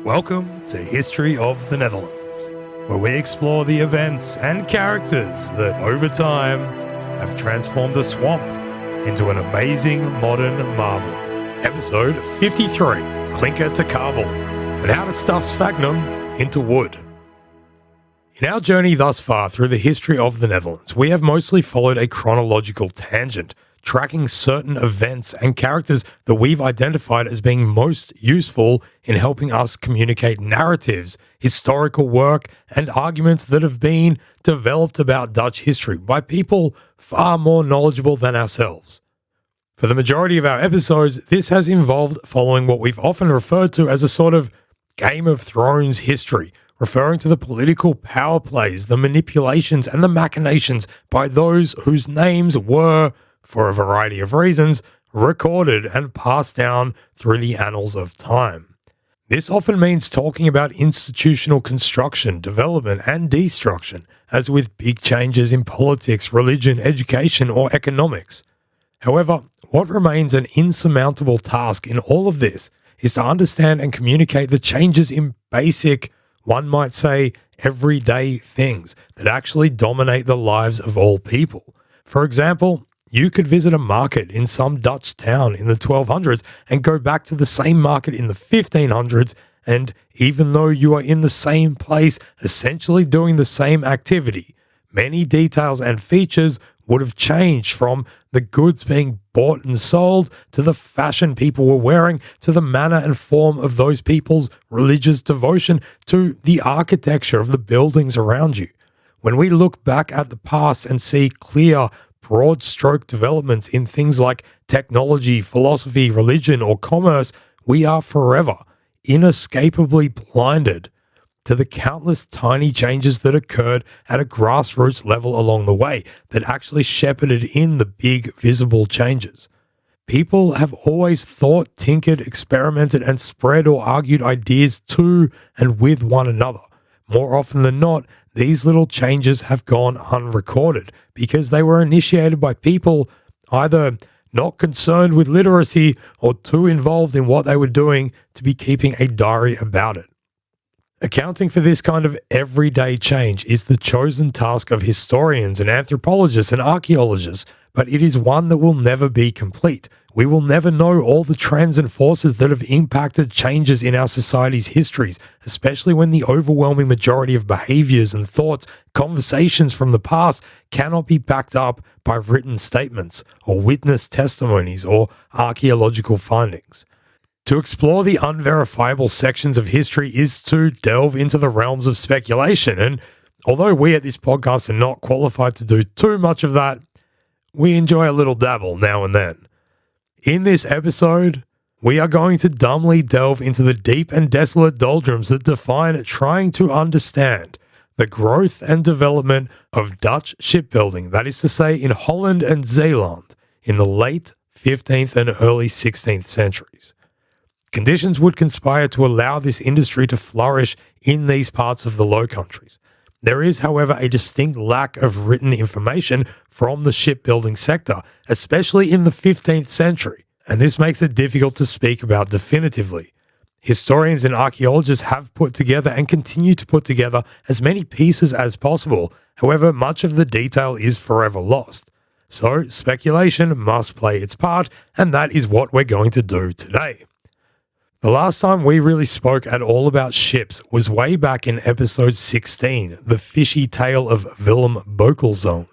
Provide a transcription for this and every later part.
Welcome to History of the Netherlands, where we explore the events and characters that, over time, have transformed a swamp into an amazing modern marvel. Episode 53, Clinker to Carvel, and how to stuff sphagnum into wood. In our journey thus far through the history of the Netherlands, we have mostly followed a chronological tangent, tracking certain events and characters that we've identified as being most useful in helping us communicate narratives, historical work, and arguments that have been developed about Dutch history by people far more knowledgeable than ourselves. For the majority of our episodes, this has involved following what we've often referred to as a sort of Game of Thrones history, referring to the political power plays, the manipulations, and the machinations by those whose names were, for a variety of reasons, recorded and passed down through the annals of time. This often means talking about institutional construction, development, and destruction, as with big changes in politics, religion, education, or economics. However, what remains an insurmountable task in all of this is to understand and communicate the changes in basic, one might say, everyday things that actually dominate the lives of all people. For example, you could visit a market in some Dutch town in the 1200s and go back to the same market in the 1500s, and even though you are in the same place, essentially doing the same activity, many details and features would have changed, from the goods being bought and sold, to the fashion people were wearing, to the manner and form of those people's religious devotion, to the architecture of the buildings around you. When we look back at the past and see clear, broad stroke developments in things like technology, philosophy, religion, or commerce, we are forever, inescapably blinded to the countless tiny changes that occurred at a grassroots level along the way that actually shepherded in the big visible changes. People have always thought, tinkered, experimented, and spread or argued ideas to and with one another. More often than not, these little changes have gone unrecorded because they were initiated by people either not concerned with literacy or too involved in what they were doing to be keeping a diary about it. Accounting for this kind of everyday change is the chosen task of historians and anthropologists and archaeologists, but it is one that will never be complete. We will never know all the trends and forces that have impacted changes in our society's histories, especially when the overwhelming majority of behaviors and thoughts, conversations from the past cannot be backed up by written statements or witness testimonies or archaeological findings. To explore the unverifiable sections of history is to delve into the realms of speculation, and although we at this podcast are not qualified to do too much of that, we enjoy a little dabble now and then. In this episode, we are going to dumbly delve into the deep and desolate doldrums that define trying to understand the growth and development of Dutch shipbuilding, that is to say in Holland and Zeeland, in the late 15th and early 16th centuries. Conditions would conspire to allow this industry to flourish in these parts of the Low Countries. There is, however, a distinct lack of written information from the shipbuilding sector, especially in the 15th century, and this makes it difficult to speak about definitively. Historians and archaeologists have put together and continue to put together as many pieces as possible. However, much of the detail is forever lost. So, speculation must play its part, and that is what we're going to do today. The last time we really spoke at all about ships was way back in episode 16, The Fishy Tale of Willem Bokelzoon.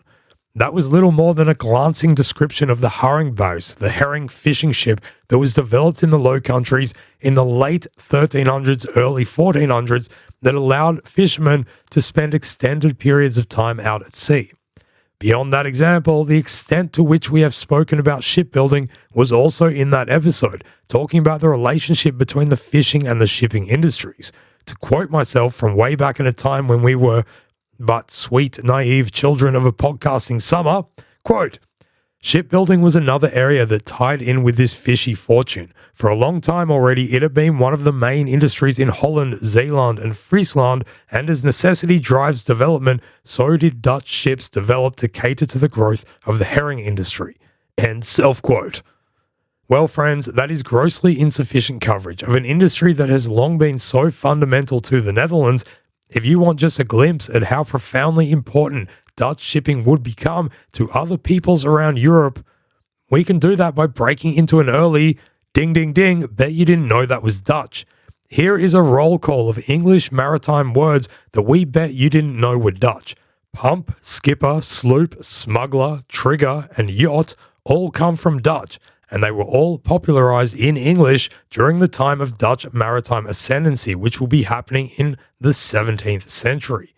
That was little more than a glancing description of the Haringbuis, the herring fishing ship that was developed in the Low Countries in the late 1300s, early 1400s, that allowed fishermen to spend extended periods of time out at sea. Beyond that example, the extent to which we have spoken about shipbuilding was also in that episode, talking about the relationship between the fishing and the shipping industries. To quote myself from way back in a time when we were but sweet, naive children of a podcasting summer, quote, "Shipbuilding was another area that tied in with this fishy fortune. For a long time already, it had been one of the main industries in Holland, Zeeland, and Friesland, and as necessity drives development, so did Dutch ships develop to cater to the growth of the herring industry." End self-quote. Well, friends, that is grossly insufficient coverage of an industry that has long been so fundamental to the Netherlands. If you want just a glimpse at how profoundly important Dutch shipping would become to other peoples around Europe, we can do that by breaking into an early ding ding ding, bet you didn't know that was Dutch. Here is a roll call of English maritime words that we bet you didn't know were Dutch. Pump, skipper, sloop, smuggler, trigger, and yacht all come from Dutch, and they were all popularized in English during the time of Dutch maritime ascendancy, which will be happening in the 17th century.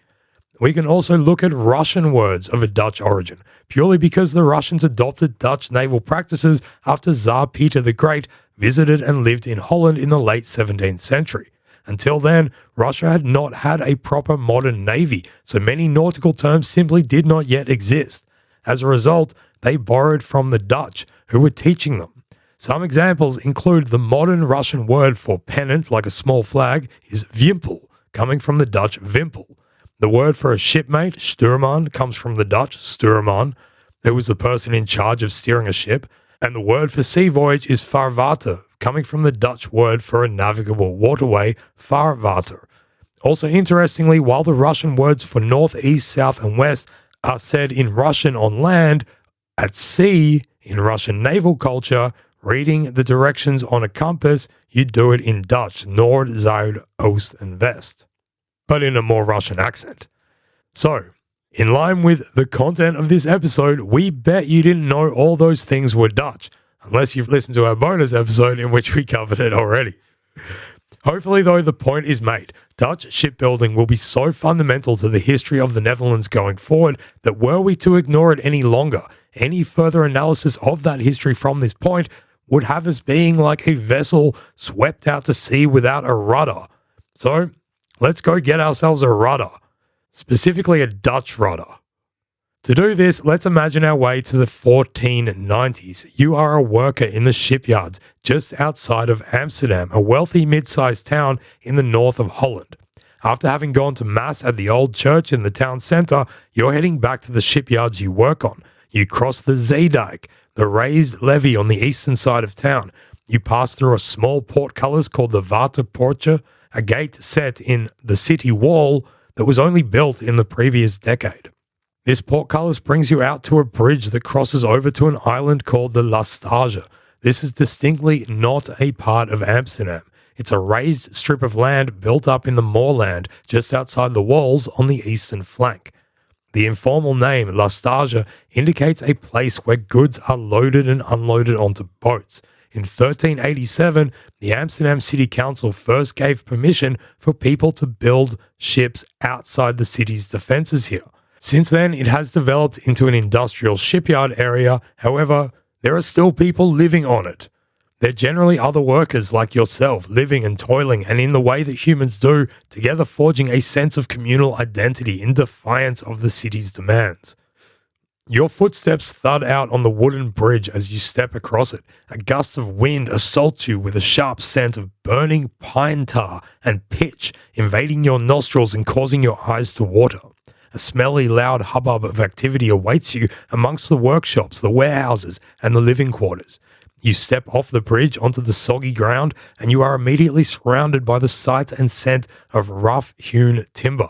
We can also look at Russian words of a Dutch origin, purely because the Russians adopted Dutch naval practices after Tsar Peter the Great visited and lived in Holland in the late 17th century. Until then, Russia had not had a proper modern navy, so many nautical terms simply did not yet exist. As a result, they borrowed from the Dutch, who were teaching them. Some examples include the modern Russian word for pennant, like a small flag, is wimpel, coming from the Dutch wimpel. The word for a shipmate, stuurman, comes from the Dutch stuurman, who was the person in charge of steering a ship, and the word for sea voyage is vaarwater, coming from the Dutch word for a navigable waterway, vaarwater. Also interestingly, while the Russian words for north, east, south, and west are said in Russian on land, at sea, in Russian naval culture, reading the directions on a compass, you do it in Dutch, Noord, Zuid, Oost, and West, but in a more Russian accent. So, in line with the content of this episode, we bet you didn't know all those things were Dutch, unless you've listened to our bonus episode in which we covered it already. Hopefully, though, the point is made. Dutch shipbuilding will be so fundamental to the history of the Netherlands going forward that were we to ignore it any longer, any further analysis of that history from this point would have us being like a vessel swept out to sea without a rudder. So, let's go get ourselves a rudder. Specifically a Dutch rudder. To do this, let's imagine our way to the 1490s. You are a worker in the shipyards just outside of Amsterdam, a wealthy mid-sized town in the north of Holland. After having gone to mass at the old church in the town centre, you're heading back to the shipyards you work on. You cross the Zeedijk, the raised levee on the eastern side of town. You pass through a small portcullis called the Waterpoortje, a gate set in the city wall that was only built in the previous decade. This portcullis brings you out to a bridge that crosses over to an island called the Lastage. This is distinctly not a part of Amsterdam. It's a raised strip of land built up in the moorland just outside the walls on the eastern flank. The informal name Lastage indicates a place where goods are loaded and unloaded onto boats. In 1387, the Amsterdam City Council first gave permission for people to build ships outside the city's defences here. Since then, it has developed into an industrial shipyard area. However, there are still people living on it. They're generally other workers like yourself, living and toiling, and in the way that humans do, together forging a sense of communal identity in defiance of the city's demands. Your footsteps thud out on the wooden bridge as you step across it. A gust of wind assaults you with a sharp scent of burning pine tar and pitch, invading your nostrils and causing your eyes to water. A smelly, loud hubbub of activity awaits you amongst the workshops, the warehouses, and the living quarters. You step off the bridge onto the soggy ground, and you are immediately surrounded by the sight and scent of rough-hewn timber.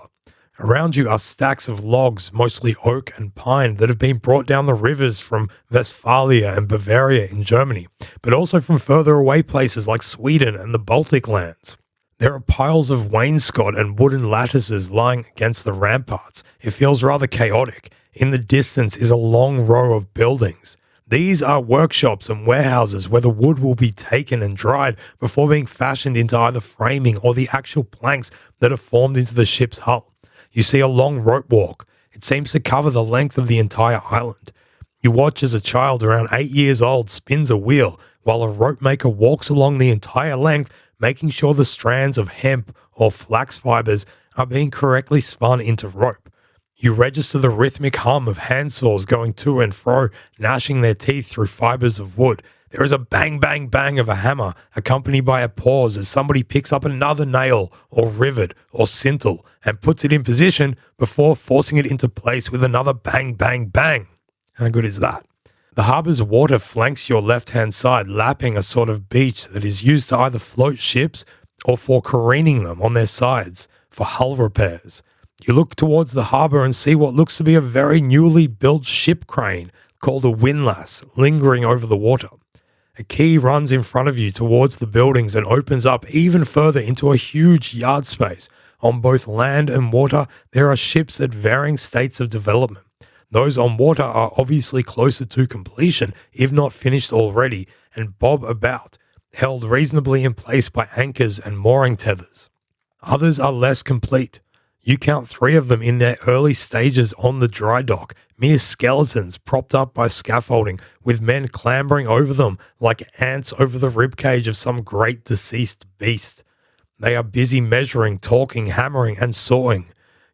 Around you are stacks of logs, mostly oak and pine, that have been brought down the rivers from Westphalia and Bavaria in Germany, but also from further away places like Sweden and the Baltic lands. There are piles of wainscot and wooden lattices lying against the ramparts. It feels rather chaotic. In the distance is a long row of buildings. These are workshops and warehouses where the wood will be taken and dried before being fashioned into either framing or the actual planks that are formed into the ship's hull. You see a long rope walk. It seems to cover the length of the entire island. You watch as a child around 8 years old spins a wheel while a rope maker walks along the entire length, making sure the strands of hemp or flax fibers are being correctly spun into rope. You register the rhythmic hum of handsaws going to and fro, gnashing their teeth through fibers of wood. There is a bang, bang, bang of a hammer, accompanied by a pause as somebody picks up another nail or rivet or cintel and puts it in position before forcing it into place with another bang, bang, bang. How good is that? The harbour's water flanks your left-hand side, lapping a sort of beach that is used to either float ships or for careening them on their sides for hull repairs. You look towards the harbour and see what looks to be a very newly built ship crane called a windlass lingering over the water. A quay runs in front of you towards the buildings and opens up even further into a huge yard space. On both land and water, there are ships at varying states of development. Those on water are obviously closer to completion, if not finished already, and bob about, held reasonably in place by anchors and mooring tethers. Others are less complete. You count 3 of them in their early stages on the dry dock, mere skeletons propped up by scaffolding, with men clambering over them like ants over the ribcage of some great deceased beast. They are busy measuring, talking, hammering, and sawing.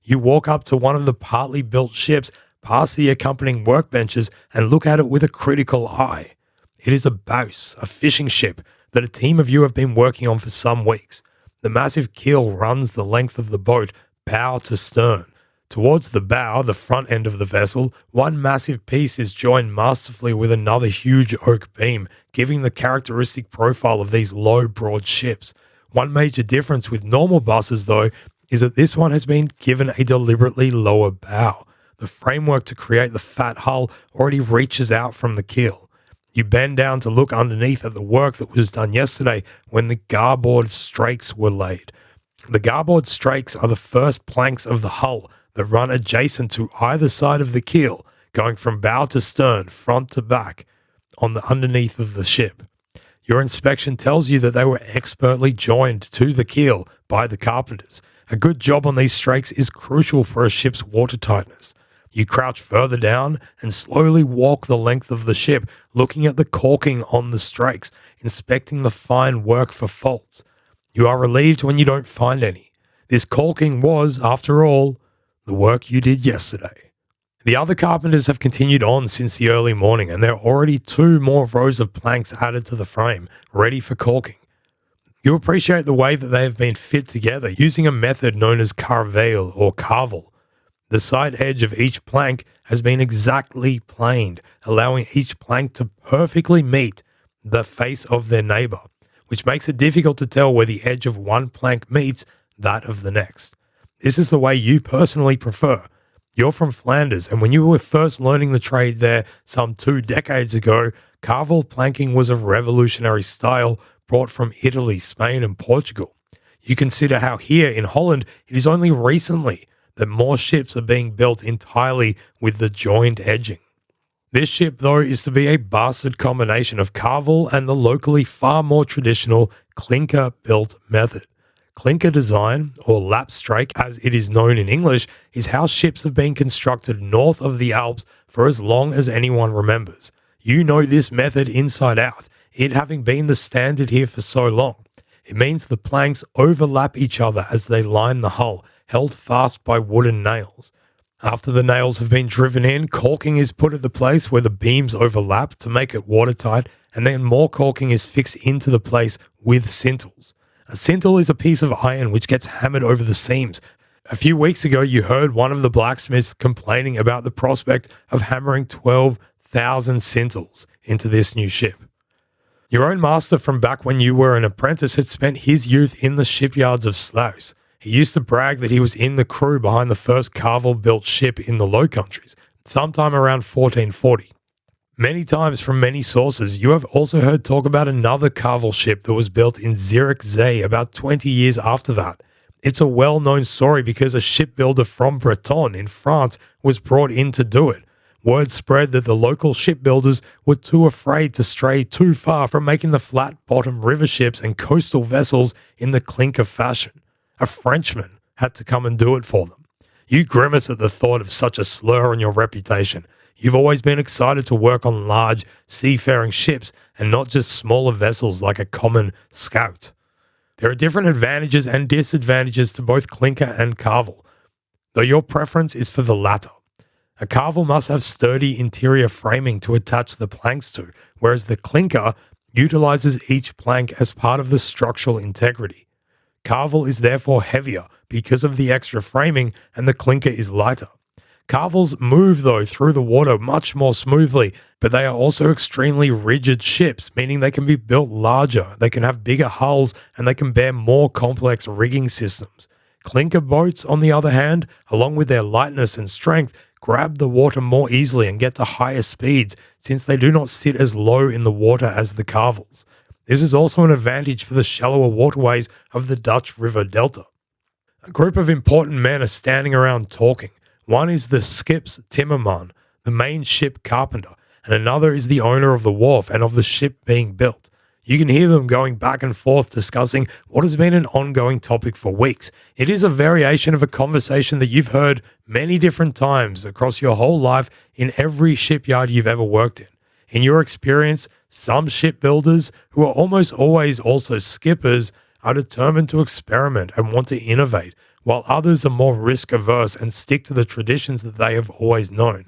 You walk up to one of the partly built ships, past the accompanying workbenches, and look at it with a critical eye. It is a bouse, a fishing ship, that a team of you have been working on for some weeks. The massive keel runs the length of the boat, bow to stern. Towards the bow, the front end of the vessel, one massive piece is joined masterfully with another huge oak beam, giving the characteristic profile of these low, broad ships. One major difference with normal buses, though, is that this one has been given a deliberately lower bow. The framework to create the fat hull already reaches out from the keel. You bend down to look underneath at the work that was done yesterday when the garboard strakes were laid. The garboard strakes are the first planks of the hull that run adjacent to either side of the keel, going from bow to stern, front to back, on the underneath of the ship. Your inspection tells you that they were expertly joined to the keel by the carpenters. A good job on these strakes is crucial for a ship's watertightness. You crouch further down and slowly walk the length of the ship, looking at the caulking on the strakes, inspecting the fine work for faults. You are relieved when you don't find any. This caulking was, after all, the work you did yesterday. The other carpenters have continued on since the early morning, and there are already 2 more rows of planks added to the frame, ready for caulking. You appreciate the way that they have been fit together using a method known as Carvel or Carvel. The side edge of each plank has been exactly planed, allowing each plank to perfectly meet the face of their neighbor, which makes it difficult to tell where the edge of one plank meets that of the next. This is the way you personally prefer. You're from Flanders, and when you were first learning the trade there some 2 decades ago, Carvel planking was a revolutionary style brought from Italy, Spain, and Portugal. You consider how here in Holland it is only recently that more ships are being built entirely with the joined edging. This ship, though, is to be a bastard combination of Carvel and the locally far more traditional Clinker built method. Clinker design, or lap strake as it is known in English, is how ships have been constructed north of the Alps for as long as anyone remembers. You know this method inside out, it having been the standard here for so long. It means the planks overlap each other as they line the hull, held fast by wooden nails. After the nails have been driven in, caulking is put at the place where the beams overlap to make it watertight, and then more caulking is fixed into the place with sintels. A sintel is a piece of iron which gets hammered over the seams. A few weeks ago, you heard one of the blacksmiths complaining about the prospect of hammering 12,000 sintels into this new ship. Your own master from back when you were an apprentice had spent his youth in the shipyards of Sluis. He used to brag that he was in the crew behind the first Carvel-built ship in the Low Countries, sometime around 1440. Many times from many sources, you have also heard talk about another Carvel ship that was built in Zierikzee about 20 years after that. It's a well-known story because a shipbuilder from Breton in France was brought in to do it. Word spread that the local shipbuilders were too afraid to stray too far from making the flat-bottom river ships and coastal vessels in the Clinker fashion. A Frenchman had to come and do it for them. You grimace at the thought of such a slur on your reputation. You've always been excited to work on large, seafaring ships and not just smaller vessels like a common scout. There are different advantages and disadvantages to both Clinker and Carvel, though your preference is for the latter. A Carvel must have sturdy interior framing to attach the planks to, whereas the Clinker utilizes each plank as part of the structural integrity. Carvel is therefore heavier because of the extra framing, and the Clinker is lighter. Carvels move, though, through the water much more smoothly, but they are also extremely rigid ships, meaning they can be built larger, they can have bigger hulls, and they can bear more complex rigging systems. Clinker boats, on the other hand, along with their lightness and strength, grab the water more easily and get to higher speeds, since they do not sit as low in the water as the Carvels. This is also an advantage for the shallower waterways of the Dutch River Delta. A group of important men are standing around talking. One is the skip's timmerman, the main ship carpenter, and another is the owner of the wharf and of the ship being built. You can hear them going back and forth discussing what has been an ongoing topic for weeks. It is a variation of a conversation that you've heard many different times across your whole life in every shipyard you've ever worked in. In your experience, some shipbuilders, who are almost always also skippers, are determined to experiment and want to innovate, while others are more risk-averse and stick to the traditions that they have always known.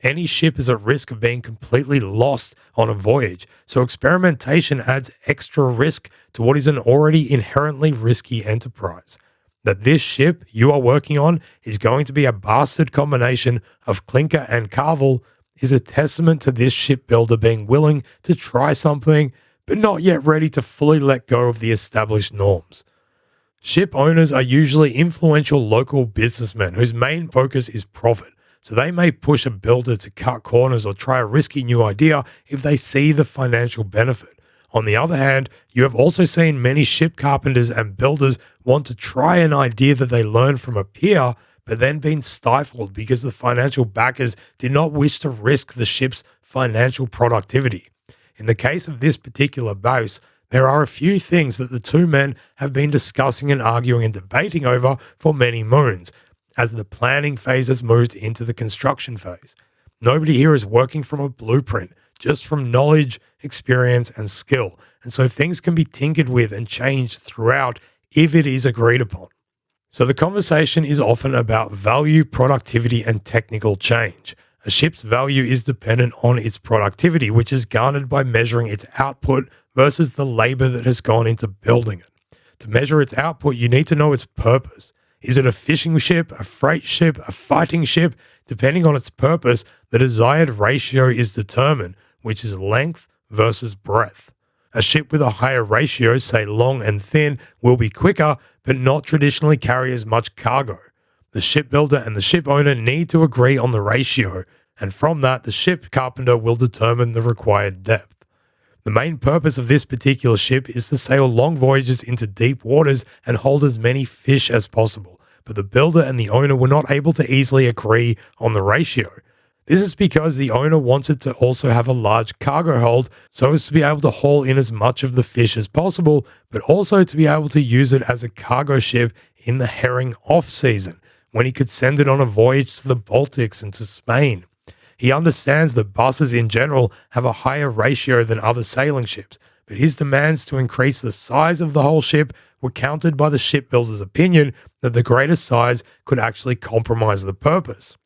Any ship is at risk of being completely lost on a voyage, so experimentation adds extra risk to what is an already inherently risky enterprise. That this ship you are working on is going to be a bastard combination of Clinker and Carvel is a testament to this shipbuilder being willing to try something, but not yet ready to fully let go of the established norms. Ship owners are usually influential local businessmen whose main focus is profit, so they may push a builder to cut corners or try a risky new idea if they see the financial benefit. On the other hand, you have also seen many ship carpenters and builders want to try an idea that they learned from a peer, but then been stifled because the financial backers did not wish to risk the ship's financial productivity. In the case of this particular boat, there are a few things that the two men have been discussing and arguing and debating over for many moons, as the planning phase has moved into the construction phase. Nobody here is working from a blueprint, just from knowledge, experience, and skill, and so things can be tinkered with and changed throughout if it is agreed upon. So the conversation is often about value, productivity, and technical change. A ship's value is dependent on its productivity, which is garnered by measuring its output versus the labor that has gone into building it. To measure its output, you need to know its purpose. Is it a fishing ship, a freight ship, a fighting ship? Depending on its purpose, the desired ratio is determined, which is length versus breadth. A ship with a higher ratio, say long and thin, will be quicker, but not traditionally carry as much cargo. The shipbuilder and the ship owner need to agree on the ratio, and from that, the ship carpenter will determine the required depth. The main purpose of this particular ship is to sail long voyages into deep waters and hold as many fish as possible, but the builder and the owner were not able to easily agree on the ratio. This is because the owner wanted to also have a large cargo hold so as to be able to haul in as much of the fish as possible, but also to be able to use it as a cargo ship in the herring off-season, when he could send it on a voyage to the Baltics and to Spain. He understands that buses in general have a higher ratio than other sailing ships, but his demands to increase the size of the whole ship were countered by the shipbuilder's opinion that the greater size could actually compromise the purpose.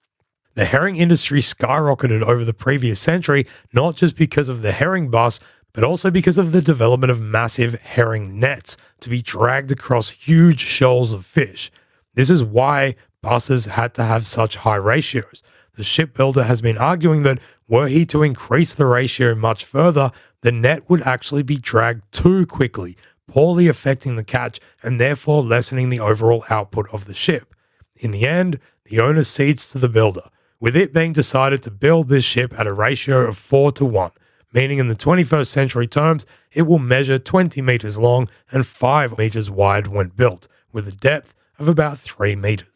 The herring industry skyrocketed over the previous century, not just because of the herring bus, but also because of the development of massive herring nets to be dragged across huge shoals of fish. This is why buses had to have such high ratios. The shipbuilder has been arguing that were he to increase the ratio much further, the net would actually be dragged too quickly, poorly affecting the catch and therefore lessening the overall output of the ship. In the end, the owner cedes to the builder, with it being decided to build this ship at a ratio of 4:1, meaning in the 21st century terms, it will measure 20 meters long and 5 meters wide when built, with a depth of about 3 meters.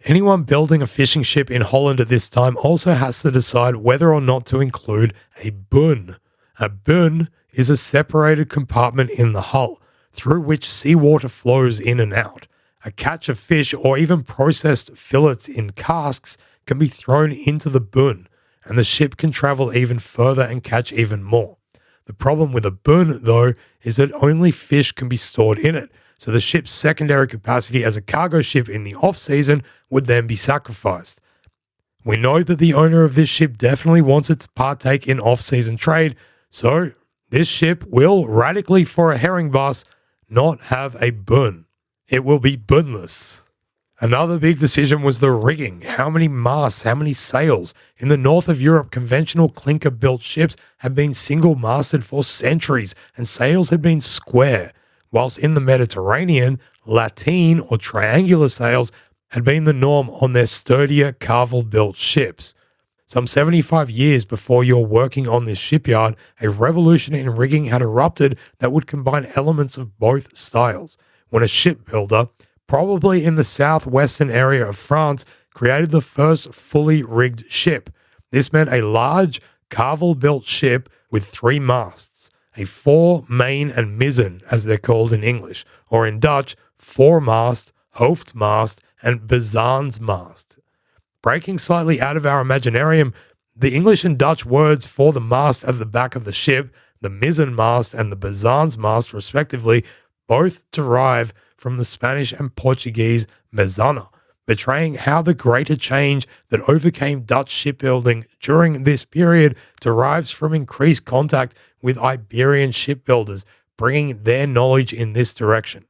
Anyone building a fishing ship in Holland at this time also has to decide whether or not to include a boom. A boom is a separated compartment in the hull, through which seawater flows in and out. A catch of fish or even processed fillets in casks can be thrown into the boom, and the ship can travel even further and catch even more. The problem with a boom, though, is that only fish can be stored in it, so the ship's secondary capacity as a cargo ship in the off-season would then be sacrificed. We know that the owner of this ship definitely wants it to partake in off-season trade, so this ship will, radically for a herring bus, not have a boom. It will be boomless. Another big decision was the rigging. How many masts, how many sails? In the north of Europe, conventional clinker-built ships had been single-masted for centuries, and sails had been square, whilst in the Mediterranean, lateen or triangular sails had been the norm on their sturdier Carvel-built ships. Some 75 years before you're working on this shipyard, a revolution in rigging had erupted that would combine elements of both styles. When a shipbuilder, probably in the southwestern area of France, created the first fully rigged ship. This meant a large Carvel-built ship with 3 masts, a fore, main, and mizzen, as they're called in English, or in Dutch, foremast, hoofdmast, and bezaansmast. Breaking slightly out of our imaginarium, the English and Dutch words for the mast at the back of the ship, the mizzenmast and the bezaansmast respectively, both derive from the Spanish and Portuguese mezana, betraying how the greater change that overcame Dutch shipbuilding during this period derives from increased contact with Iberian shipbuilders, bringing their knowledge in this direction.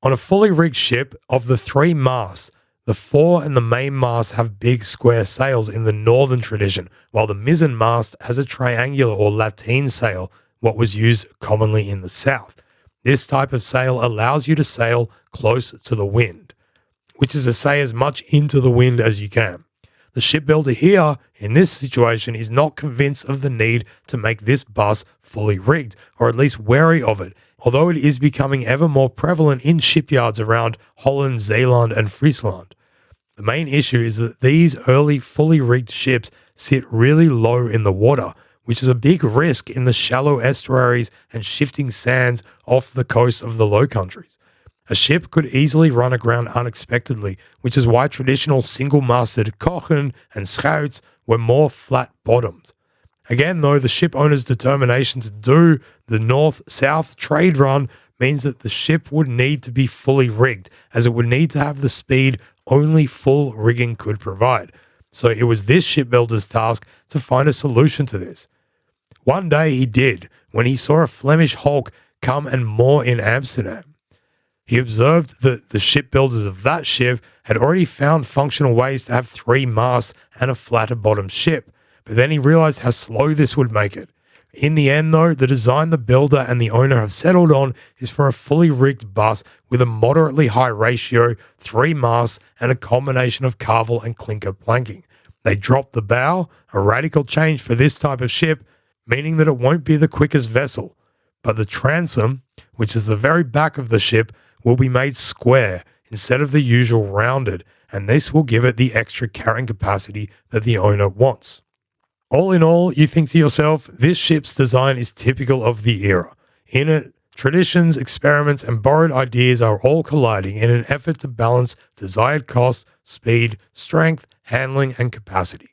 On a fully rigged ship, of the 3 masts, the fore and the main mast have big square sails in the northern tradition, while the mizzen mast has a triangular or lateen sail, what was used commonly in the south. This type of sail allows you to sail close to the wind, which is to say as much into the wind as you can. The shipbuilder here, in this situation, is not convinced of the need to make this bus fully rigged, or at least wary of it, although it is becoming ever more prevalent in shipyards around Holland, Zeeland, and Friesland. The main issue is that these early fully rigged ships sit really low in the water, which is a big risk in the shallow estuaries and shifting sands off the coast of the Low Countries. A ship could easily run aground unexpectedly, which is why traditional single-masted kochen and schouts were more flat-bottomed. Again, though, the ship owner's determination to do the north-south trade run means that the ship would need to be fully rigged, as it would need to have the speed only full rigging could provide. So it was this shipbuilder's task to find a solution to this. One day he did, when he saw a Flemish hulk come and moor in Amsterdam. He observed that the shipbuilders of that ship had already found functional ways to have 3 masts and a flatter bottom ship, but then he realized how slow this would make it. In the end, though, the design the builder and the owner have settled on is for a fully rigged bus with a moderately high ratio, 3 masts, and a combination of Carvel and Clinker planking. They dropped the bow, a radical change for this type of ship, meaning that it won't be the quickest vessel, but the transom, which is the very back of the ship, will be made square instead of the usual rounded, and this will give it the extra carrying capacity that the owner wants. All in all, you think to yourself, this ship's design is typical of the era. In it, traditions, experiments, and borrowed ideas are all colliding in an effort to balance desired cost, speed, strength, handling, and capacity.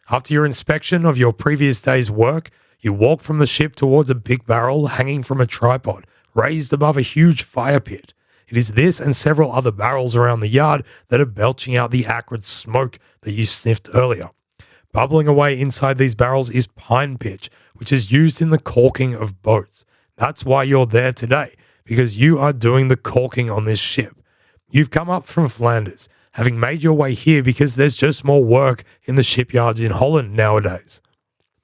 After your inspection of your previous day's work, you walk from the ship towards a big barrel hanging from a tripod, raised above a huge fire pit. It is this and several other barrels around the yard that are belching out the acrid smoke that you sniffed earlier. Bubbling away inside these barrels is pine pitch, which is used in the caulking of boats. That's why you're there today, because you are doing the caulking on this ship. You've come up from Flanders, having made your way here because there's just more work in the shipyards in Holland nowadays.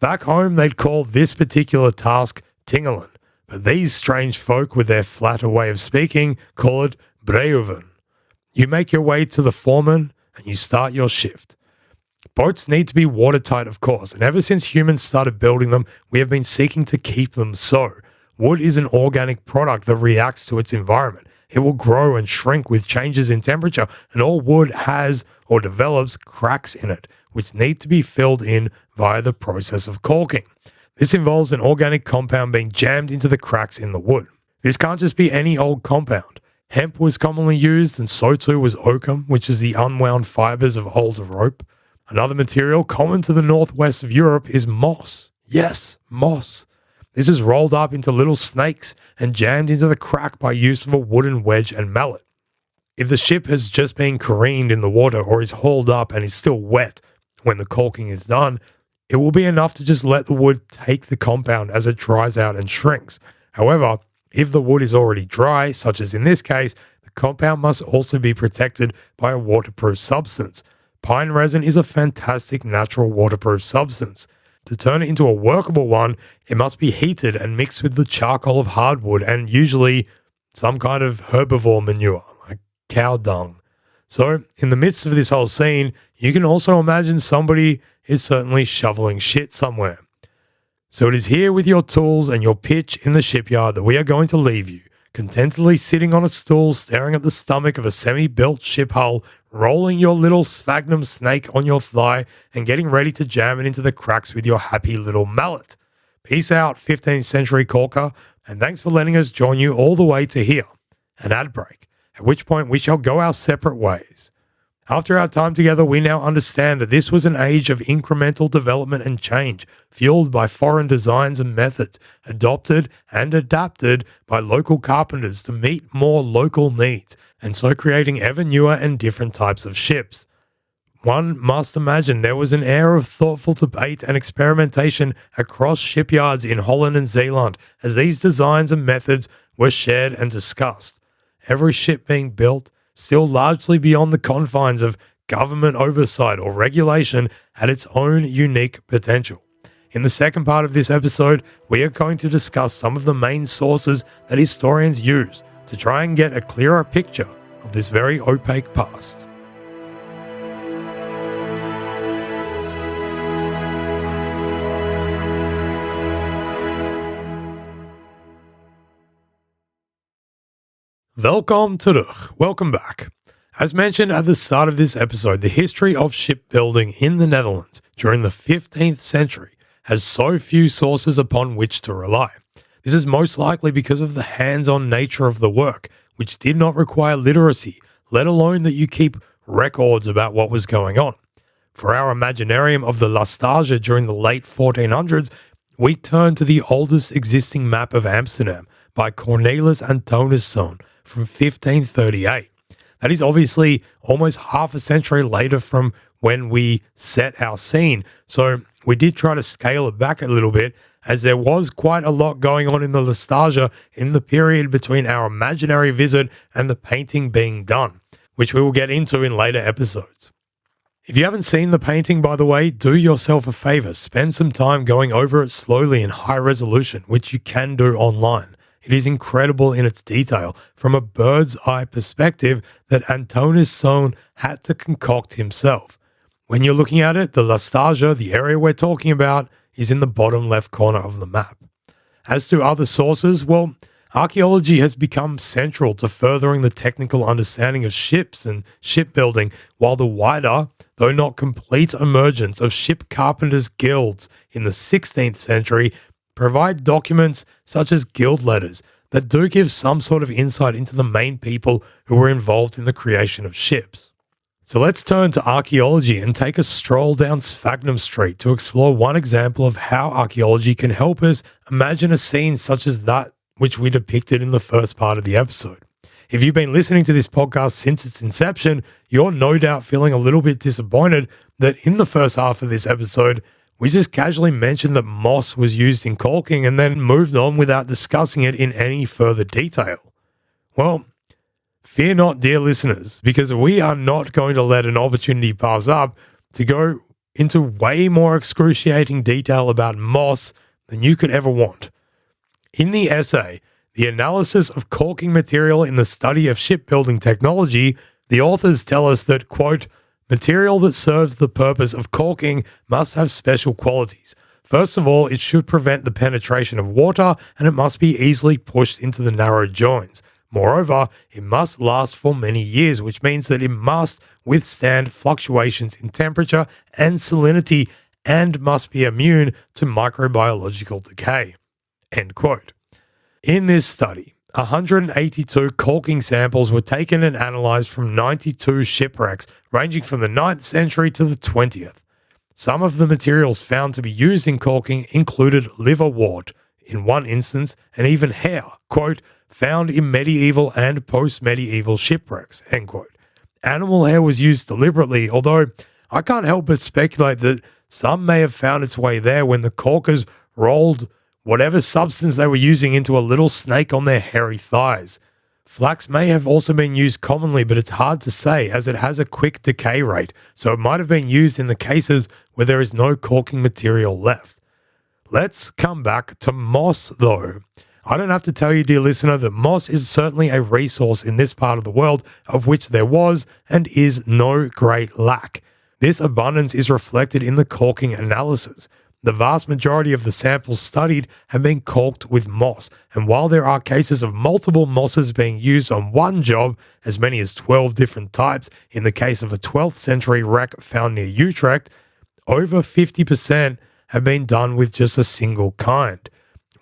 Back home, they'd call this particular task tingelen, but these strange folk with their flatter way of speaking call it breuven. You make your way to the foreman and you start your shift. Boats need to be watertight, of course, and ever since humans started building them, we have been seeking to keep them so. Wood is an organic product that reacts to its environment. It will grow and shrink with changes in temperature, and all wood has or develops cracks in it, which need to be filled in via the process of caulking. This involves an organic compound being jammed into the cracks in the wood. This can't just be any old compound. Hemp was commonly used, and so too was oakum, which is the unwound fibers of old rope. Another material common to the northwest of Europe is moss. Yes, moss. This is rolled up into little snakes and jammed into the crack by use of a wooden wedge and mallet. If the ship has just been careened in the water or is hauled up and is still wet when the caulking is done, it will be enough to just let the wood take the compound as it dries out and shrinks. However, if the wood is already dry, such as in this case, the compound must also be protected by a waterproof substance. Pine resin is a fantastic natural waterproof substance. To turn it into a workable one, it must be heated and mixed with the charcoal of hardwood and usually some kind of herbivore manure, like cow dung. So, in the midst of this whole scene, you can also imagine somebody is certainly shoveling shit somewhere. So it is here with your tools and your pitch in the shipyard that we are going to leave you, contentedly sitting on a stool staring at the stomach of a semi-built ship hull, rolling your little sphagnum snake on your thigh and getting ready to jam it into the cracks with your happy little mallet. Peace out, 15th century caulker, and thanks for letting us join you all the way to here, an ad break, at which point we shall go our separate ways. After our time together, we now understand that this was an age of incremental development and change, fueled by foreign designs and methods, adopted and adapted by local carpenters to meet more local needs, and so creating ever newer and different types of ships. One must imagine there was an air of thoughtful debate and experimentation across shipyards in Holland and Zeeland as these designs and methods were shared and discussed. Every ship being built, still largely beyond the confines of government oversight or regulation, had its own unique potential. In the second part of this episode, we are going to discuss some of the main sources that historians use to try and get a clearer picture of this very opaque past. Welkom terug. Welcome back. As mentioned at the start of this episode, the history of shipbuilding in the Netherlands during the 15th century has so few sources upon which to rely. This is most likely because of the hands-on nature of the work, which did not require literacy, let alone that you keep records about what was going on. For our imaginarium of the Lastage during the late 1400s, we turn to the oldest existing map of Amsterdam by Cornelis Antoniuszoon from 1538. That is obviously almost half a century later from when we set our scene, so we did try to scale it back a little bit, as there was quite a lot going on in the Lastage in the period between our imaginary visit and the painting being done, which we will get into in later episodes. If you haven't seen the painting, by the way, do yourself a favor, spend some time going over it slowly in high resolution, which you can do online. It is incredible in its detail from a bird's eye perspective that Antoniuszoon had to concoct himself. When you're looking at it, the Lastage, the area we're talking about, is in the bottom left corner of the map. As to other sources, well, archaeology has become central to furthering the technical understanding of ships and shipbuilding, while the wider, though not complete, emergence of ship carpenters' guilds in the 16th century provide documents such as guild letters that do give some sort of insight into the main people who were involved in the creation of ships. So let's turn to archaeology and take a stroll down Sphagnum Street to explore one example of how archaeology can help us imagine a scene such as that which we depicted in the first part of the episode. If you've been listening to this podcast since its inception, you're no doubt feeling a little bit disappointed that in the first half of this episode, we just casually mentioned that moss was used in caulking and then moved on without discussing it in any further detail. Well, fear not, dear listeners, because we are not going to let an opportunity pass up to go into way more excruciating detail about moss than you could ever want. In the essay, The Analysis of Caulking Material in the Study of Shipbuilding Technology, the authors tell us that, quote, material that serves the purpose of caulking must have special qualities. First of all, it should prevent the penetration of water, and it must be easily pushed into the narrow joins. Moreover, it must last for many years, which means that it must withstand fluctuations in temperature and salinity and must be immune to microbiological decay. End quote. In this study, 182 caulking samples were taken and analysed from 92 shipwrecks ranging from the 9th century to the 20th. Some of the materials found to be used in caulking included liverwort, in one instance, and even hair, quote, found in medieval and post-medieval shipwrecks, end quote. Animal hair was used deliberately, although I can't help but speculate that some may have found its way there when the caulkers rolled whatever substance they were using into a little snake on their hairy thighs. Flax may have also been used commonly, but it's hard to say as it has a quick decay rate, so it might have been used in the cases where there is no caulking material left. Let's come back to moss though. I don't have to tell you, dear listener, that moss is certainly a resource in this part of the world of which there was and is no great lack. This abundance is reflected in the caulking analysis. The vast majority of the samples studied have been caulked with moss, and while there are cases of multiple mosses being used on one job, as many as 12 different types in the case of a 12th century wreck found near Utrecht, over 50% have been done with just a single kind.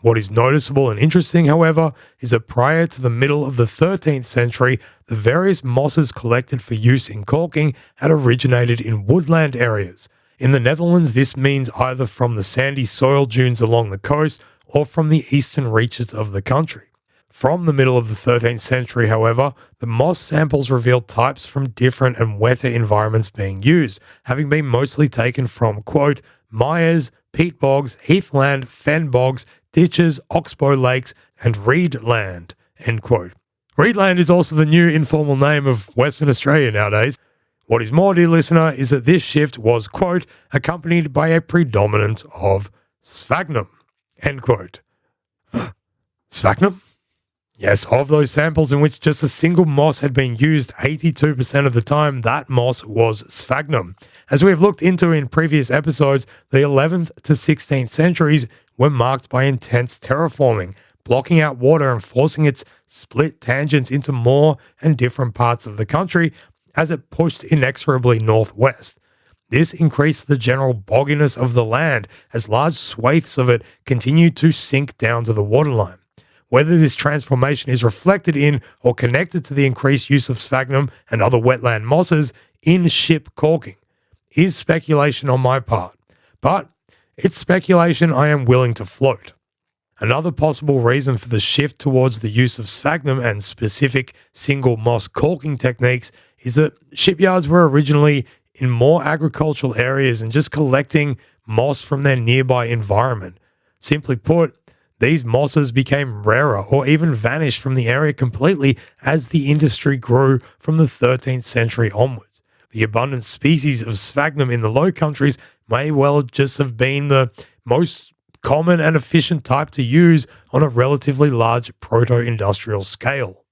What is noticeable and interesting, however, is that prior to the middle of the 13th century, the various mosses collected for use in caulking had originated in woodland areas. In the Netherlands, this means either from the sandy soil dunes along the coast or from the eastern reaches of the country. From the middle of the 13th century, however, the moss samples revealed types from different and wetter environments being used, having been mostly taken from, quote, mires, peat bogs, heathland, fen bogs, ditches, oxbow lakes, and reed land, end quote. Reedland is also the new informal name of Western Australia nowadays. What is more, dear listener, is that this shift was, quote, accompanied by a predominance of sphagnum, end quote. Sphagnum? Yes, of those samples in which just a single moss had been used 82% of the time, that moss was sphagnum. As we have looked into in previous episodes, the 11th to 16th centuries were marked by intense terraforming, blocking out water and forcing its split tangents into more and different parts of the country as it pushed inexorably northwest. This increased the general bogginess of the land as large swathes of it continued to sink down to the waterline. Whether this transformation is reflected in or connected to the increased use of sphagnum and other wetland mosses in ship caulking is speculation on my part, but it's speculation I am willing to float. Another possible reason for the shift towards the use of sphagnum and specific single moss caulking techniques is that shipyards were originally in more agricultural areas and just collecting moss from their nearby environment. Simply put, these mosses became rarer or even vanished from the area completely as the industry grew from the 13th century onwards. The abundant species of sphagnum in the Low Countries may well just have been the most common and efficient type to use on a relatively large proto-industrial scale.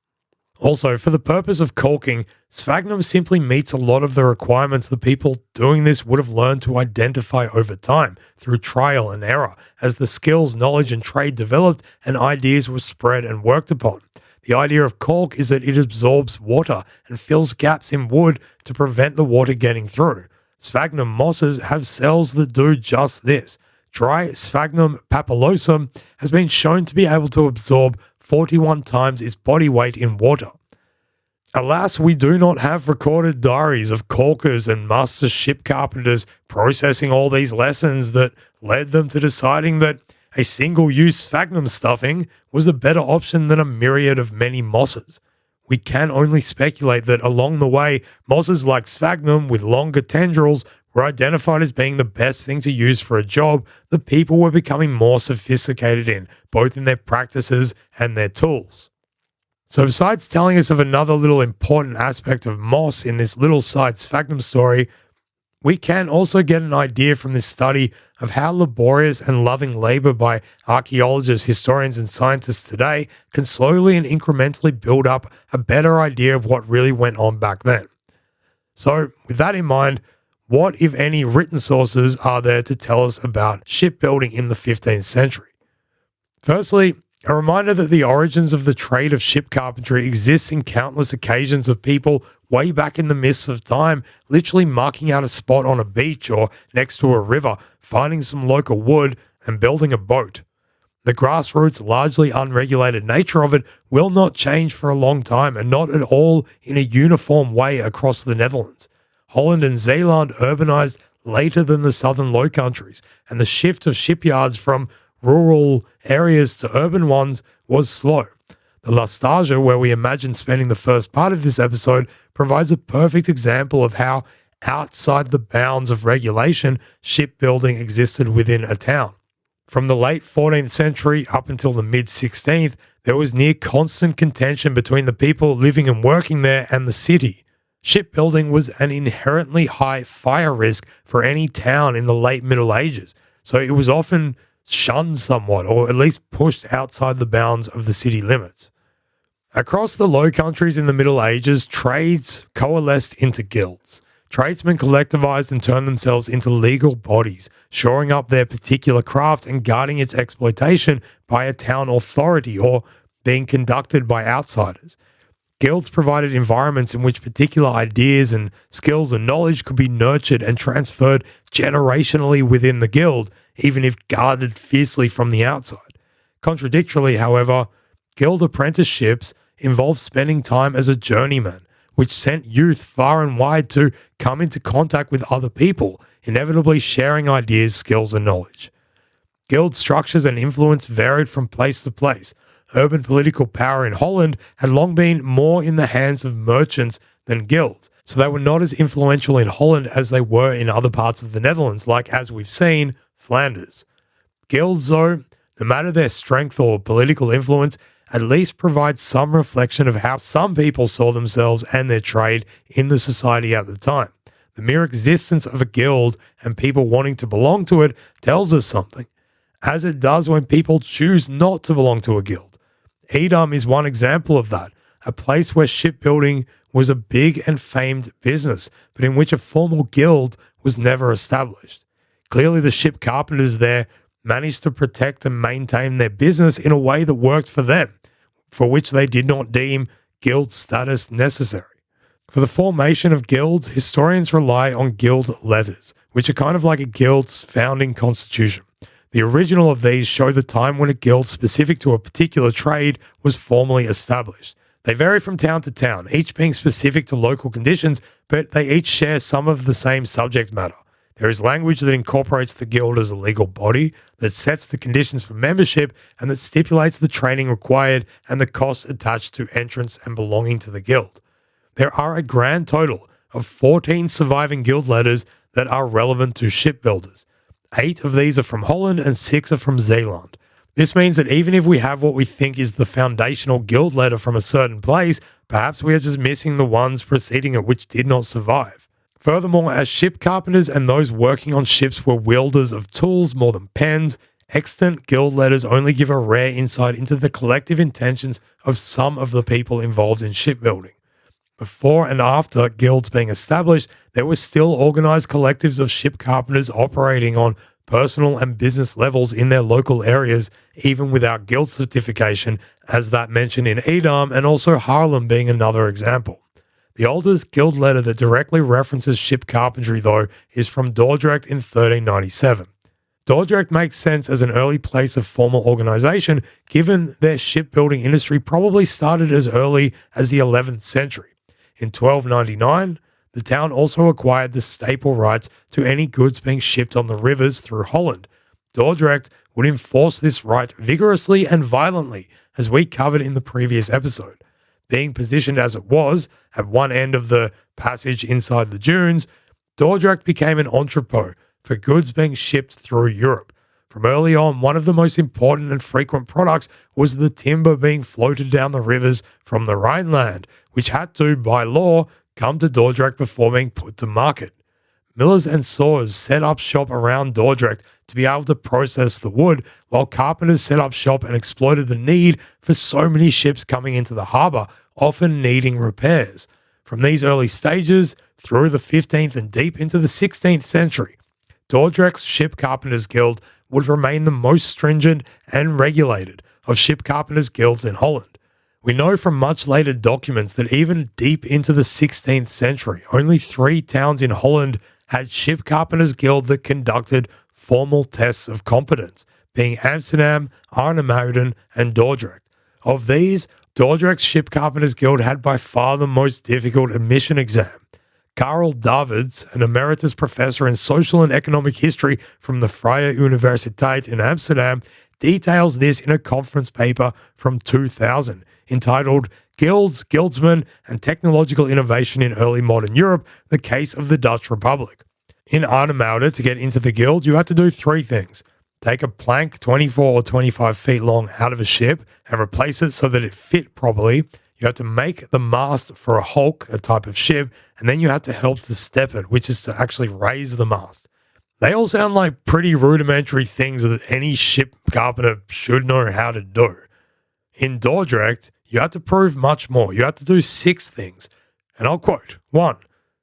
Also, for the purpose of caulking, sphagnum simply meets a lot of the requirements the people doing this would have learned to identify over time through trial and error as the skills, knowledge, and trade developed and ideas were spread and worked upon. The idea of caulk is that it absorbs water and fills gaps in wood to prevent the water getting through. Sphagnum mosses have cells that do just this. Dry sphagnum papillosum has been shown to be able to absorb 41 times its body weight in water. Alas, we do not have recorded diaries of caulkers and master ship carpenters processing all these lessons that led them to deciding that a single-use sphagnum stuffing was a better option than a myriad of many mosses. We can only speculate that along the way, mosses like sphagnum with longer tendrils were identified as being the best thing to use for a job that people were becoming more sophisticated in, both in their practices and their tools. So besides telling us of another little important aspect of moss in this little side sphagnum story, we can also get an idea from this study of how laborious and loving labor by archaeologists, historians, and scientists today can slowly and incrementally build up a better idea of what really went on back then. So with that in mind, what, if any, written sources are there to tell us about shipbuilding in the 15th century? Firstly, a reminder that the origins of the trade of ship carpentry exists in countless occasions of people way back in the mists of time, literally marking out a spot on a beach or next to a river, finding some local wood, and building a boat. The grassroots, largely unregulated nature of it will not change for a long time, and not at all in a uniform way across the Netherlands. Holland and Zeeland urbanized later than the southern Low Countries, and the shift of shipyards from rural areas to urban ones was slow. The Lastage, where we imagine spending the first part of this episode, provides a perfect example of how, outside the bounds of regulation, shipbuilding existed within a town. From the late 14th century up until the mid-16th, There was near constant contention between the people living and working there and the city. Shipbuilding was an inherently high fire risk for any town in the late Middle Ages, so it was often shunned somewhat, or at least pushed outside the bounds of the city limits. Across the Low Countries in the Middle Ages, trades coalesced into guilds. Tradesmen collectivized and turned themselves into legal bodies, shoring up their particular craft and guarding its exploitation by a town authority or being conducted by outsiders. Guilds provided environments in which particular ideas and skills and knowledge could be nurtured and transferred generationally within the guild, even if guarded fiercely from the outside. Contradictorily, however, guild apprenticeships involved spending time as a journeyman, which sent youth far and wide to come into contact with other people, inevitably sharing ideas, skills, and knowledge. Guild structures and influence varied from place to place. Urban political power in Holland had long been more in the hands of merchants than guilds, so they were not as influential in Holland as they were in other parts of the Netherlands, like, as we've seen, Flanders. Guilds, though, no matter their strength or political influence, at least provide some reflection of how some people saw themselves and their trade in the society at the time. The mere existence of a guild and people wanting to belong to it tells us something, as it does when people choose not to belong to a guild. Edam is one example of that, a place where shipbuilding was a big and famed business, but in which a formal guild was never established. Clearly, the ship carpenters there managed to protect and maintain their business in a way that worked for them, for which they did not deem guild status necessary. For the formation of guilds, historians rely on guild letters, which are kind of like a guild's founding constitution. The original of these show the time when a guild specific to a particular trade was formally established. They vary from town to town, each being specific to local conditions, but they each share some of the same subject matter. There is language that incorporates the guild as a legal body, that sets the conditions for membership, and that stipulates the training required and the costs attached to entrance and belonging to the guild. There are a grand total of 14 surviving guild letters that are relevant to shipbuilders. 8 of these are from Holland and 6 are from Zeeland. This means that even if we have what we think is the foundational guild letter from a certain place, perhaps we are just missing the ones preceding it which did not survive. Furthermore, as ship carpenters and those working on ships were wielders of tools more than pens, extant guild letters only give a rare insight into the collective intentions of some of the people involved in shipbuilding. Before and after guilds being established, there were still organized collectives of ship carpenters operating on personal and business levels in their local areas, even without guild certification, as that mentioned in Edam, and also Haarlem being another example. The oldest guild letter that directly references ship carpentry, though, is from Dordrecht in 1397. Dordrecht makes sense as an early place of formal organization, given their shipbuilding industry probably started as early as the 11th century. In 1299, the town also acquired the staple rights to any goods being shipped on the rivers through Holland. Dordrecht would enforce this right vigorously and violently, as we covered in the previous episode. Being positioned as it was, at one end of the passage inside the dunes, Dordrecht became an entrepot for goods being shipped through Europe. From early on, one of the most important and frequent products was the timber being floated down the rivers from the Rhineland, which had to, by law, come to Dordrecht before being put to market. Millers and sawyers set up shop around Dordrecht to be able to process the wood, while carpenters set up shop and exploited the need for so many ships coming into the harbour, often needing repairs. From these early stages, through the 15th and deep into the 16th century, Dordrecht's Ship Carpenters Guild would remain the most stringent and regulated of ship carpenters' guilds in Holland. We know from much later documents that even deep into the 16th century, only 3 towns in Holland had ship carpenters' guild that conducted formal tests of competence, being Amsterdam, Arnhem and Dordrecht. Of these, Dordrecht's Ship Carpenters Guild had by far the most difficult admission exam. Karel Davids, an emeritus professor in social and economic history from the Vrije Universiteit in Amsterdam, details this in a conference paper from 2000 entitled Guilds, Guildsmen, and Technological Innovation in Early Modern Europe, the Case of the Dutch Republic. In Arnhem, to get into the guild, you had to do 3 things. Take a plank 24 or 25 feet long out of a ship and replace it so that it fit properly. You have to make the mast for a hulk, a type of ship, and then you have to help to step it, which is to actually raise the mast. They all sound like pretty rudimentary things that any ship carpenter should know how to do. In Dordrecht, you have to prove much more. You have to do 6 things. And I'll quote: 1.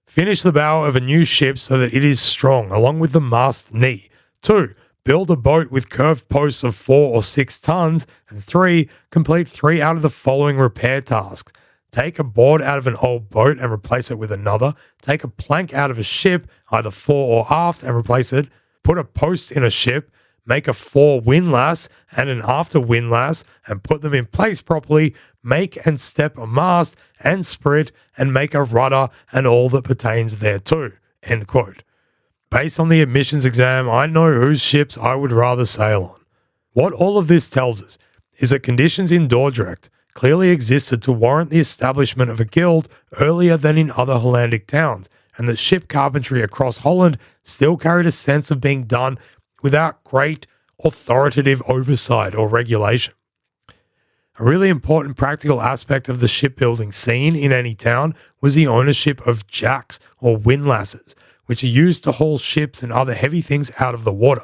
Finish the bow of a new ship so that it is strong, along with the mast knee. 2. Build a boat with curved posts of 4 or 6 tons. And 3. Complete 3 out of the following repair tasks. Take a board out of an old boat and replace it with another. Take a plank out of a ship, either fore or aft, and replace it. Put a post in a ship. Make a fore windlass and an after windlass and put them in place properly. Make and step a mast and sprit and make a rudder and all that pertains thereto. End quote. Based on the admissions exam, I know whose ships I would rather sail on. What all of this tells us is that conditions in Dordrecht clearly existed to warrant the establishment of a guild earlier than in other Hollandic towns, and that ship carpentry across Holland still carried a sense of being done without great authoritative oversight or regulation. A really important practical aspect of the shipbuilding scene in any town was the ownership of jacks or windlasses, which are used to haul ships and other heavy things out of the water.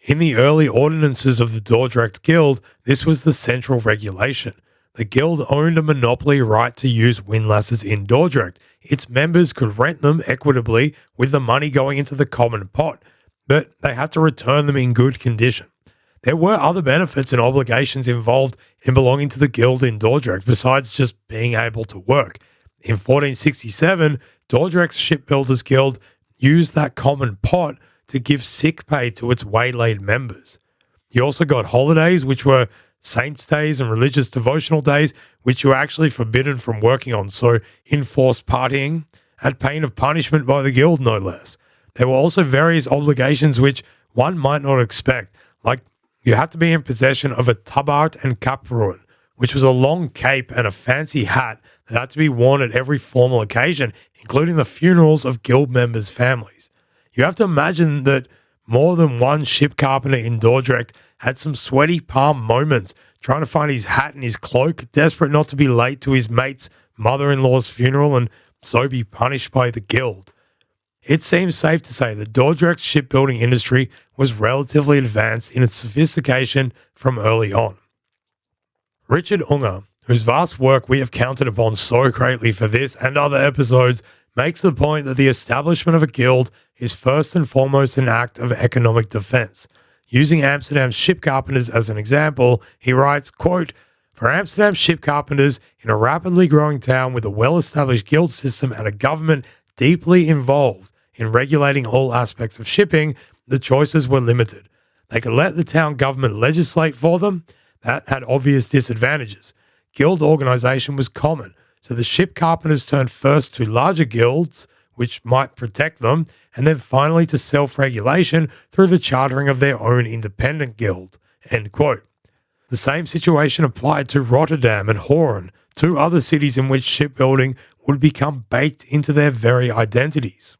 In the early ordinances of the Dordrecht Guild, this was the central regulation. The guild owned a monopoly right to use windlasses in Dordrecht. Its members could rent them equitably with the money going into the common pot, but they had to return them in good condition. There were other benefits and obligations involved in belonging to the guild in Dordrecht besides just being able to work. In 1467, Dordrecht's Shipbuilders Guild used that common pot to give sick pay to its waylaid members. You also got holidays, which were saints' days and religious devotional days, which you were actually forbidden from working on, so enforced partying at pain of punishment by the guild, no less. There were also various obligations which one might not expect, like you had to be in possession of a tabard and kaproon, which was a long cape and a fancy hat that had to be worn at every formal occasion, including the funerals of guild members' families. You have to imagine that more than one ship carpenter in Dordrecht had some sweaty palm moments trying to find his hat and his cloak, desperate not to be late to his mate's mother-in-law's funeral and so be punished by the guild. It seems safe to say that Dordrecht's shipbuilding industry was relatively advanced in its sophistication from early on. Richard Unger, whose vast work we have counted upon so greatly for this and other episodes, makes the point that the establishment of a guild is first and foremost an act of economic defense. Using Amsterdam's ship carpenters as an example, he writes, quote, "For Amsterdam ship carpenters in a rapidly growing town with a well-established guild system and a government deeply involved in regulating all aspects of shipping, the choices were limited. They could let the town government legislate for them. That had obvious disadvantages. Guild organization was common, so the ship carpenters turned first to larger guilds, which might protect them, and then finally to self-regulation through the chartering of their own independent guild." End quote. The same situation applied to Rotterdam and Hoorn, 2 other cities in which shipbuilding would become baked into their very identities.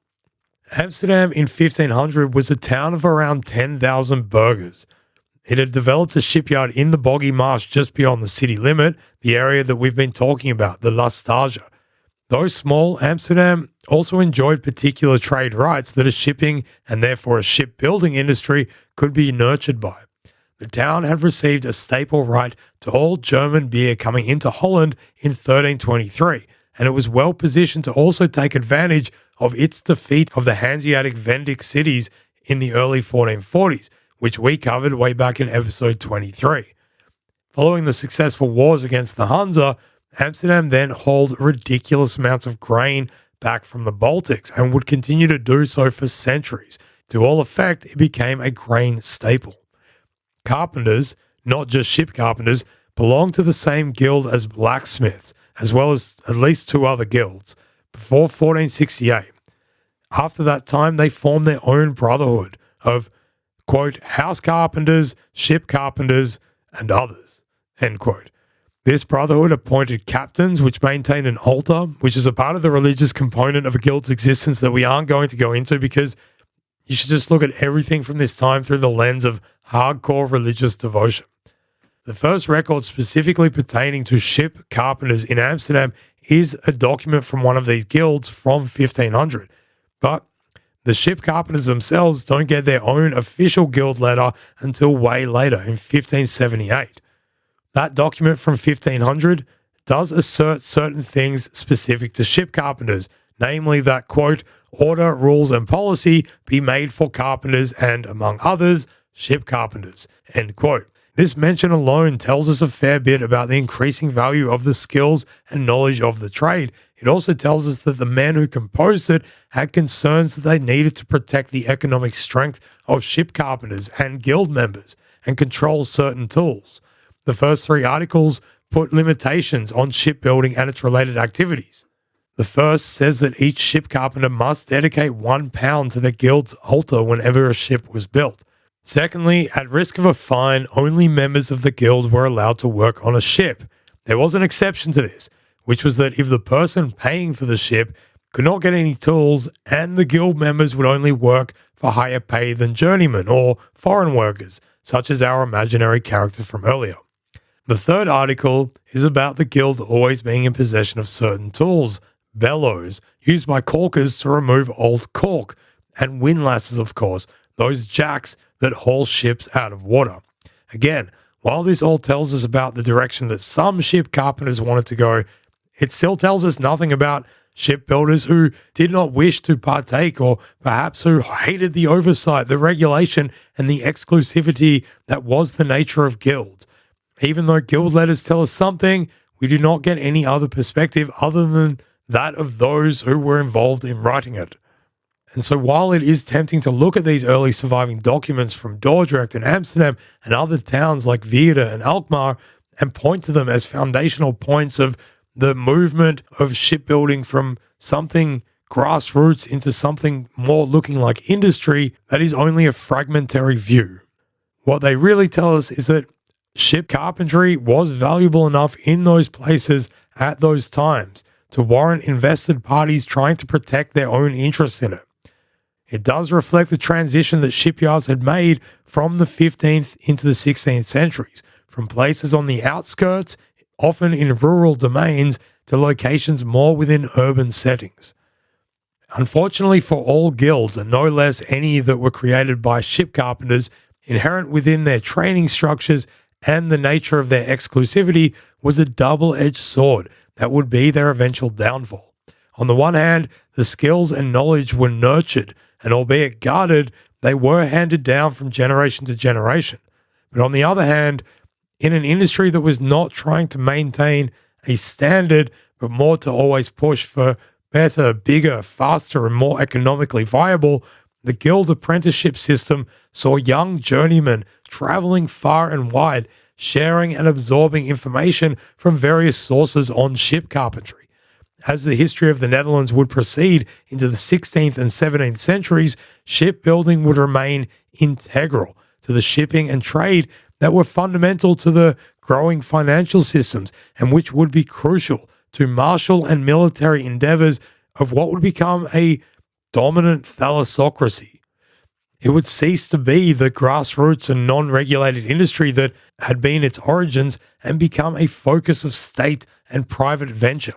Amsterdam in 1500 was a town of around 10,000 burghers. It had developed a shipyard in the boggy marsh just beyond the city limit, the area that we've been talking about, the Lastage. Though small, Amsterdam also enjoyed particular trade rights that a shipping and therefore a shipbuilding industry could be nurtured by. The town had received a staple right to all German beer coming into Holland in 1323, and it was well positioned to also take advantage of its defeat of the Hanseatic Vendic cities in the early 1440s, which we covered way back in episode 23. Following the successful wars against the Hansa, Amsterdam then hauled ridiculous amounts of grain back from the Baltics and would continue to do so for centuries. To all effect, it became a grain staple. Carpenters, not just ship carpenters, belonged to the same guild as blacksmiths, as well as at least 2 other guilds, before 1468. After that time, they formed their own brotherhood of, quote, house carpenters, ship carpenters, and others, end quote. This brotherhood appointed captains, which maintained an altar, which is a part of the religious component of a guild's existence that we aren't going to go into because you should just look at everything from this time through the lens of hardcore religious devotion. The first record specifically pertaining to ship carpenters in Amsterdam is a document from one of these guilds from 1500. But the ship carpenters themselves don't get their own official guild letter until way later in 1578. That document from 1500 does assert certain things specific to ship carpenters, namely that, quote, order, rules, and policy be made for carpenters and, among others, ship carpenters, end quote. This mention alone tells us a fair bit about the increasing value of the skills and knowledge of the trade. It also tells us that the men who composed it had concerns that they needed to protect the economic strength of ship carpenters and guild members and control certain tools. The first three articles put limitations on shipbuilding and its related activities. The first says that each ship carpenter must dedicate £1 to the guild's altar whenever a ship was built. Secondly, at risk of a fine, only members of the guild were allowed to work on a ship. There was an exception to this, which was that if the person paying for the ship could not get any tools, and the guild members would only work for higher pay than journeymen or foreign workers, such as our imaginary character from earlier. The third article is about the guild always being in possession of certain tools, bellows, used by caulkers to remove old caulk, and windlasses, of course, those jacks that haul ships out of water. Again, while this all tells us about the direction that some ship carpenters wanted to go, it still tells us nothing about shipbuilders who did not wish to partake, or perhaps who hated the oversight, the regulation, and the exclusivity that was the nature of guilds. Even though guild letters tell us something, we do not get any other perspective other than that of those who were involved in writing it. And so while it is tempting to look at these early surviving documents from Dordrecht and Amsterdam and other towns like Veere and Alkmaar and point to them as foundational points of the movement of shipbuilding from something grassroots into something more looking like industry, that is only a fragmentary view. What they really tell us is that ship carpentry was valuable enough in those places at those times to warrant invested parties trying to protect their own interests in it. It does reflect the transition that shipyards had made from the 15th into the 16th centuries, from places on the outskirts, often in rural domains, to locations more within urban settings. Unfortunately for all guilds, and no less any that were created by ship carpenters, inherent within their training structures and the nature of their exclusivity was a double-edged sword that would be their eventual downfall. On the one hand, the skills and knowledge were nurtured, and albeit guarded, they were handed down from generation to generation. But on the other hand, in an industry that was not trying to maintain a standard, but more to always push for better, bigger, faster, and more economically viable, the guild apprenticeship system saw young journeymen traveling far and wide, sharing and absorbing information from various sources on ship carpentry. As the history of the Netherlands would proceed into the 16th and 17th centuries, shipbuilding would remain integral to the shipping and trade that were fundamental to the growing financial systems and which would be crucial to martial and military endeavors of what would become a dominant thalassocracy. It would cease to be the grassroots and non-regulated industry that had been its origins and become a focus of state and private venture.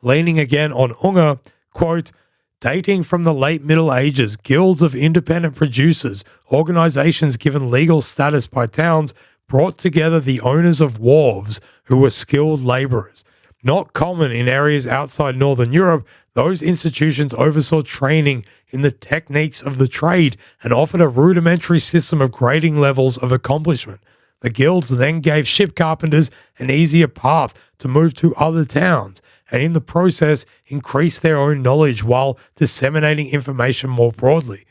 Leaning again on Unger, quote, dating from the late Middle Ages, guilds of independent producers, organizations given legal status by towns, brought together the owners of wharves who were skilled laborers. Not common in areas outside Northern Europe, those institutions oversaw training in the techniques of the trade and offered a rudimentary system of grading levels of accomplishment. The guilds then gave ship carpenters an easier path to move to other towns, and in the process increase their own knowledge while disseminating information more broadly.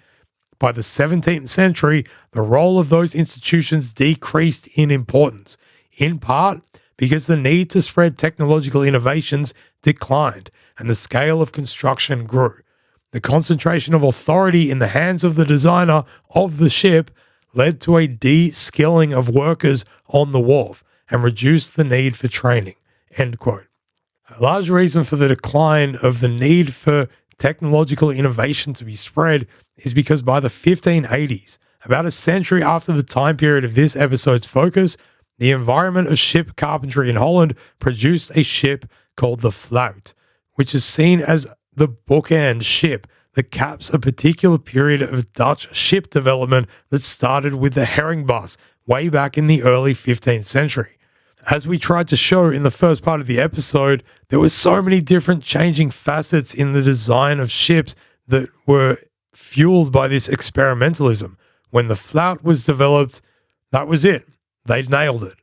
By the 17th century, the role of those institutions decreased in importance, in part because the need to spread technological innovations declined and the scale of construction grew. The concentration of authority in the hands of the designer of the ship led to a de-skilling of workers on the wharf and reduced the need for training. End quote. A large reason for the decline of the need for technological innovation to be spread is because by the 1580s, about a century after the time period of this episode's focus, the environment of ship carpentry in Holland produced a ship called the Flout, which is seen as the bookend ship that caps a particular period of Dutch ship development that started with the herringbus way back in the early 15th century. As we tried to show in the first part of the episode, there were so many different changing facets in the design of ships that were fueled by this experimentalism. When the Flout was developed, that was it. They'd nailed it.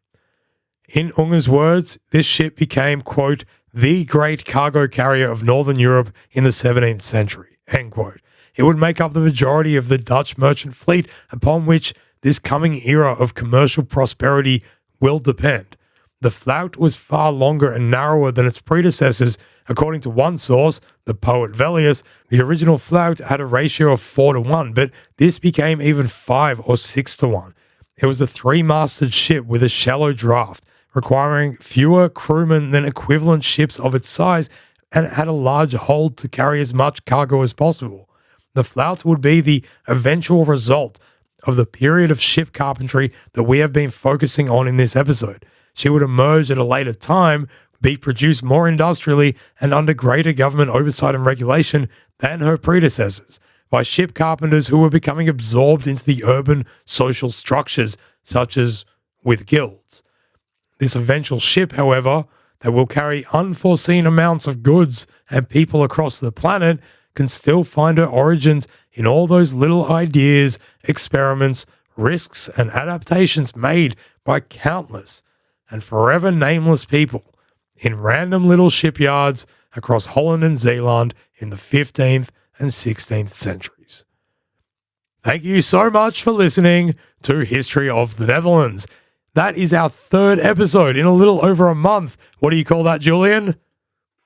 In Unger's words, this ship became, quote, the great cargo carrier of Northern Europe in the 17th century, end quote. It would make up the majority of the Dutch merchant fleet upon which this coming era of commercial prosperity will depend. The Flout was far longer and narrower than its predecessors. According to one source, the poet Velleius, the original Flout had a ratio of 4-1, but this became even 5 or 6-1. It was a 3-masted ship with a shallow draft, requiring fewer crewmen than equivalent ships of its size, and it had a large hold to carry as much cargo as possible. The Flout would be the eventual result of the period of ship carpentry that we have been focusing on in this episode. She would emerge at a later time, be produced more industrially and under greater government oversight and regulation than her predecessors, by ship carpenters who were becoming absorbed into the urban social structures, such as with guilds. This eventual ship, however, that will carry unforeseen amounts of goods and people across the planet, can still find her origins in all those little ideas, experiments, risks, and adaptations made by countless and forever nameless people in random little shipyards across Holland and Zeeland in the 15th and 16th centuries. Thank you so much for listening to History of the Netherlands. That is our 3rd episode in a little over a month. What do you call that, Julian?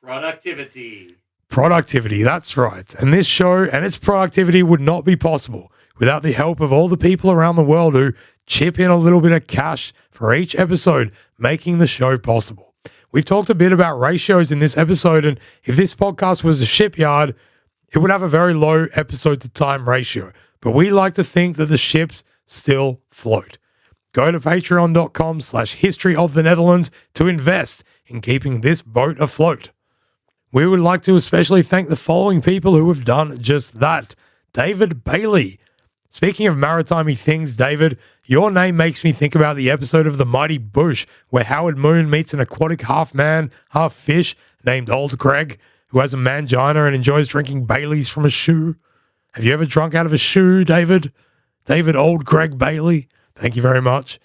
Productivity. Productivity, that's right. And this show and its productivity would not be possible without the help of all the people around the world who chip in a little bit of cash for each episode, making the show possible. We've talked a bit about ratios in this episode, and if this podcast was a shipyard, it would have a very low episode to time ratio. But we like to think that the ships still float. Go to patreon.com/history of the Netherlands to invest in keeping this boat afloat. We would like to especially thank the following people who have done just that. David Bailey. Speaking of maritime things, David, your name makes me think about the episode of The Mighty Boosh where Howard Moon meets an aquatic half-man, half-fish named Old Greg, who has a mangina and enjoys drinking Baileys from a shoe. Have you ever drunk out of a shoe, David? David Old Greg Bailey. Thank you very much.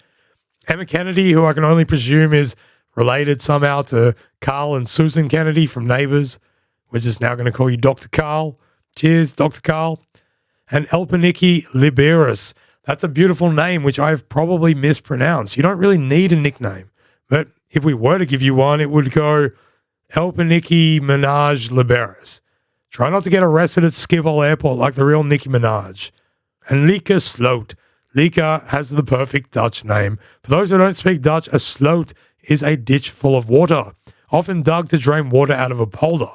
Emma Kennedy, who I can only presume is related somehow to Carl and Susan Kennedy from Neighbours. We're just now going to call you Dr. Carl. Cheers, Dr. Carl. And Elpeniki Liberis. That's a beautiful name, which I've probably mispronounced. You don't really need a nickname. But if we were to give you one, it would go Elpeniki Minaj Liberis. Try not to get arrested at Schiphol Airport like the real Nicki Minaj. And Lika Sloot. Lika has the perfect Dutch name. For those who don't speak Dutch, a sloot is a ditch full of water, often dug to drain water out of a polder.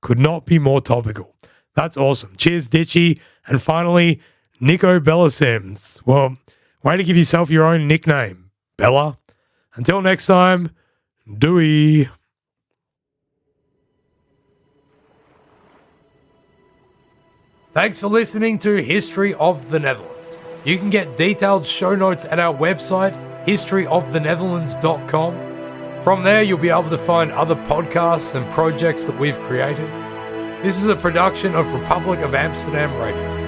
Could not be more topical. That's awesome. Cheers, Ditchy. And finally, Nico Bellasims. Well, way to give yourself your own nickname, Bella. Until next time, doei. Thanks for listening to History of the Netherlands. You can get detailed show notes at our website, historyofthenetherlands.com. From there, you'll be able to find other podcasts and projects that we've created. This is a production of Republic of Amsterdam Radio.